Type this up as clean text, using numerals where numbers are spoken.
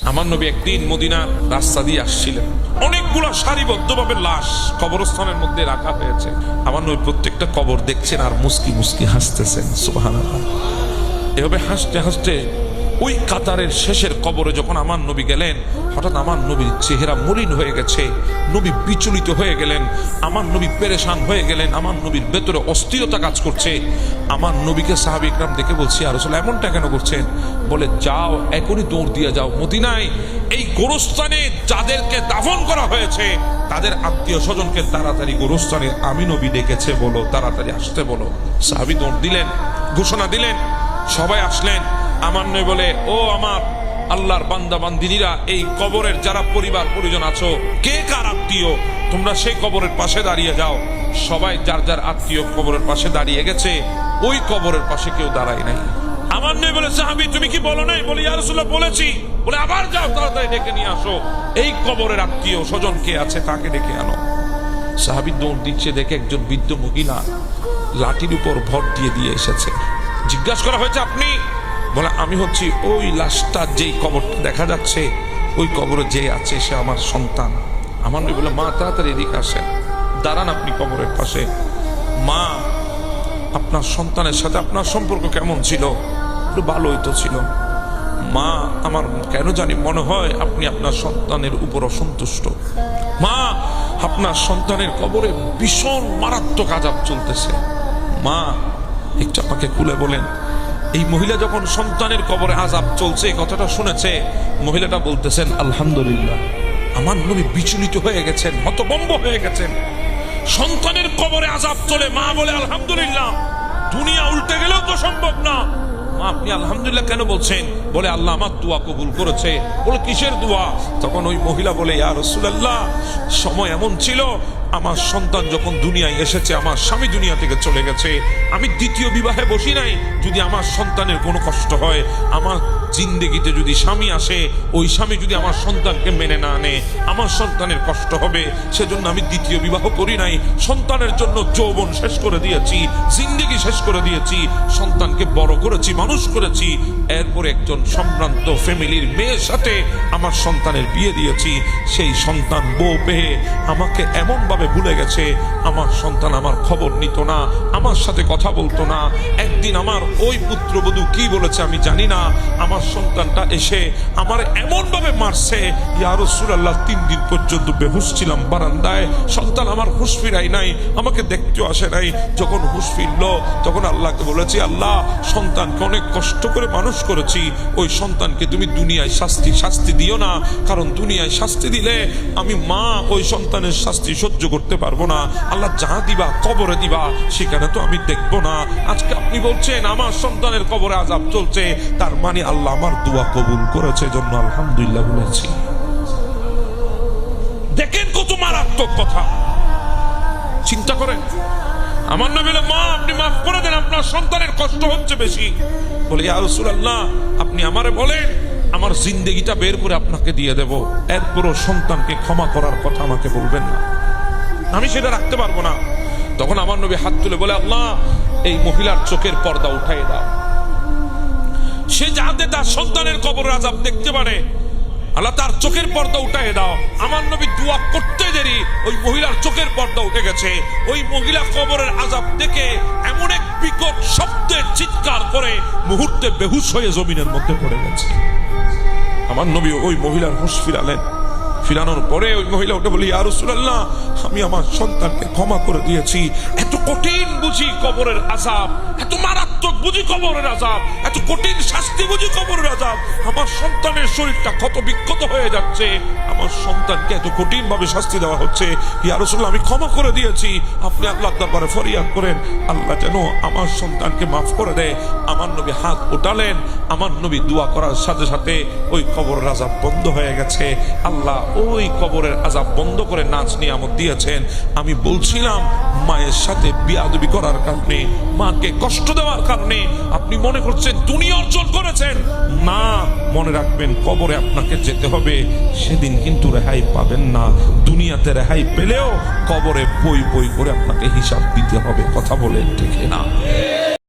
আমার নবী একদিন মদিনার রাস্তা দিয়ে আসছিলেন, অনেকগুলা সারিবদ্ধভাবে লাশ কবরস্থানের মধ্যে রাখা হয়েছে। আমার নবী প্রত্যেকটা কবর দেখছেন আর মুস্কি মুস্কি হাসতেছেন। সুবহানাল্লাহ। এভাবে হাসতে হাসতে ওই কাতারের শেষের কবরে যখন আমার নবী গেলেন, হঠাৎ আমার নবীর চেহারা মলিন হয়ে গেছে, নবী বিচলিত হয়ে গেলেন, আমার নবী পেরেশান হয়ে গেলেন, আমার নবীর ভেতরে অস্থিরতা কাজ করছে। আমার নবীকে সাহাবী ইকরাম দেখে বলছি, ইয়া রাসূলুল্লাহ এমনটা কেন করছেন? বলে, যাও এখনই দৌড় দিয়ে যাও মদিনায়, এই গোরস্থানে যাদেরকে দাফন করা হয়েছে তাদের আত্মীয় স্বজনকে তাড়াতাড়ি গোরস্থানে আমি নবী ডেকেছে বলো, তাড়াতাড়ি আসতে বলো। সাহাবী দৌড় দিলেন, ঘোষণা দিলেন, সবাই আসলেন। আমার নবী বলে, ও আমার আল্লাহর বান্দা বান্দিনীরা, এই কবরের যারা পরিবার পরিজন আছো, কে কার আত্মীয়, তোমরা সেই কবরের পাশে দাঁড়িয়ে যাও। সবাই যার যার আত্মীয় কবরের পাশে দাঁড়িয়ে গেছে, ওই কবরের পাশে কেউ দাঁড়ায় নাই। আমার নবী বলে, সাহাবী তুমি কি বলো নাই? বলে, ইয়া রাসূলুল্লাহ বলেছি। বলে, আবার যাও, তাড়াতাড়ি ডেকে নিয়ে আসো এই কবরের আত্মীয় স্বজন কে আছে তাকে ডেকে আনো। সাহাবী দৌড় দিচ্ছে, দেখে একজন বৃদ্ধ মহিলা লাঠির উপর ভর দিয়ে দিয়ে এসেছে। জিজ্ঞাসা করা হয়েছে, আপনি? বলে, আমি হচ্ছি ওই লাশটা যেই কবরটা দেখা যাচ্ছে, ওই কবরে যে আছে সে আমার সন্তান। আমার নবী বলে, মা তাড়াতাড়ি এদিকে আসেন, দাঁড়ান আপনি কবরের পাশে। মা, আপনার সন্তানের সাথে আপনার সম্পর্ক কেমন ছিল? একটু ভালোই তো ছিল। মা, আমার কেন জানি মনে হয় আপনি আপনার সন্তানের উপর অসন্তুষ্ট। মা, আপনার সন্তানের কবরে ভীষণ মারাত্মক আযাব চলতেছে। মা, একটু আমাকে খুলে বলেন। এই মহিলা যখন সন্তানের কবরে আযাব চলছে কথাটা শুনেছে, মহিলাটা বলতেছেন, আলহামদুলিল্লাহ। আমার নবী বিচলিত হয়ে গেছেন, হতভম্ব হয়ে গেছেন। সন্তানের কবরে আযাব চলে, মা বলে আলহামদুলিল্লাহ। দুনিয়া উল্টে গেলেও তো সম্ভব না। মা, আপনি আলহামদুলিল্লাহ কেন বলছেন? বলে, আল্লাহ আমার দোয়া কবুল করেছে। বলে, কিসের দোয়া? তখন ওই মহিলা বলে, ইয়া রাসূলুল্লাহ, সময় এমন ছিল, আমার সন্তান যখন দুনিয়ায় এসেছে, আমার স্বামী দুনিয়া থেকে চলে গেছে, আমি দ্বিতীয় বিবাহে বসি নাই। যদি আমার সন্তানের কোনো কষ্ট হয়, আমার জিন্দেগিতে যদি স্বামী আসে, ওই স্বামী যদি আমার সন্তানকে মেনে না আনে, আমার সন্তানের কষ্ট হবে, সেজন্য আমি দ্বিতীয় বিবাহ করি নাই। সন্তানের জন্য যৌবন শেষ করে দিয়েছি, জিন্দেগি শেষ করে দিয়েছি, সন্তানকে বড় করেছি, মানুষ করেছি। এরপরে একজন সম্ভ্রান্ত ফ্যামিলির মেয়ের সাথে আমার সন্তানের বিয়ে দিয়েছি। সেই সন্তান বউ পেয়ে আমাকে এমন ভাবে ভুলে গেছে, আমার সন্তান আমার খবর নিত না, আমার সাথে কথা বলতো না। একদিন আমার ওই পুত্রবধূ কি বলেছে আমি জানি না, আমার সন্তানটা এসে আমার এমন ভাবে মারছে, ইয়া রাসূলুল্লাহ 3 দিন পর্যন্ত বেহুশ ছিলাম বারান্দায়। সন্তান আমার হুঁশ ফিরাই নাই, আমাকে দেখতেও আসে নাই। যখন হুঁশ ফিরলো, তখন আল্লাহকে বলেছি, আল্লাহ, সন্তানকে অনেক কষ্ট করে মানুষ করেছি, ওই সন্তানকে তুমি দুনিয়ায় শাস্তি দিও না, কারণ দুনিয়ায় শাস্তি দিলে আমি মা ওই সন্তানের শাস্তি সহ্য করতে পারবো না। আল্লাহ যা দিবা কবরে দিবা, সেখানে তো আমি দেখবো না। আজকে আপনি বলছেন আমার সন্তানের কবরে আযাব চলছে, তার মানে আল্লাহ আমার দোয়া কবুল করেছে, জন্য আলহামদুলিল্লাহ বলেছি। দেখেন কত মারাত্মক কথা, চিন্তা করেন। আমার নবী বলে, মা আপনি মাফ করে দেন, আপনার সন্তানের কষ্ট হচ্ছে বেশি। বলে, ইয়া রাসূলুল্লাহ, আপনি আমারে বলেন, আমার জিন্দেগিটা বের করে আপনাকে দিয়ে দেব, এরপরও সন্তানকে ক্ষমা করার কথা আমাকে বলবেন না, আমি সেটা রাখতে পারবো না। তখন আমার নবী হাত তুলে বলে, আল্লাহ, এই মহিলার চোখের পর্দা উঠাই দাও, সে যাতে তার সন্তানের কবরের আযাব দেখতে পারে, আল্লাহ তার চোখের পর্দা উঠাই দাও। আমার নবী দোয়া করতে দেরি, ওই মহিলার চোখের পর্দা উঠে গেছে। ওই মহিলা কবরের আযাব দেখে এমন এক বিকট শব্দে চিৎকার করে মুহূর্তে বেহুশ হয়ে জমিনের মধ্যে পড়ে গেছে। আমার নবী ওই মহিলার হুঁশ ফিরালেন। ফিরানোর পরে ওই মহিলা উঠে বলি, ইয়া রাসূলুল্লাহ, আমি আমার সন্তানকে ক্ষমা করে দিয়েছি। এত কঠিন বুঝি কবরের আযাব, এত মারাত্মক বুঝি কবরের আযাব, এত কঠিন শাস্তি বুঝি কবরের আযাব। আমার সন্তানের শরীরটা ক্ষত বিক্ষত হয়ে যাচ্ছে, আমার সন্তানকে এত কঠিন ভাবে শাস্তি দেওয়া হচ্ছে। ইয়া রাসূলুল্লাহ, আমি ক্ষমা করে দিয়েছি। আপনি আল্লাহর দরবারে ফরিয়াদ করেন, আল্লাহ যেন আমার সন্তানকে মাফ করে দেয়। আমার নবী হাত উঠালেন, আমার নবী দোয়া করার সাথে সাথে ওই কবরের আযাব বন্ধ হয়ে গেছে। আল্লাহ ওই কবরের আযাব বন্ধ করে নাজ নিয়ামত দিয়েছেন। আমি বলছিলাম, মায়ের সাথে বিয়াদবি করার কারণে, মাকে কষ্ট দেওয়ার কারণে আপনি মনে করছেন দুনিয়া অর্জন করেছেন। না, মনে রাখবেন, কবরে আপনাকে যেতে হবে, সেদিন কিন্তু রেহাই পাবেন না। দুনিয়াতে রেহাই পেলেও কবরে বই বই করে আপনাকে হিসাব দিতে হবে। কথা বলেন ঠিক না?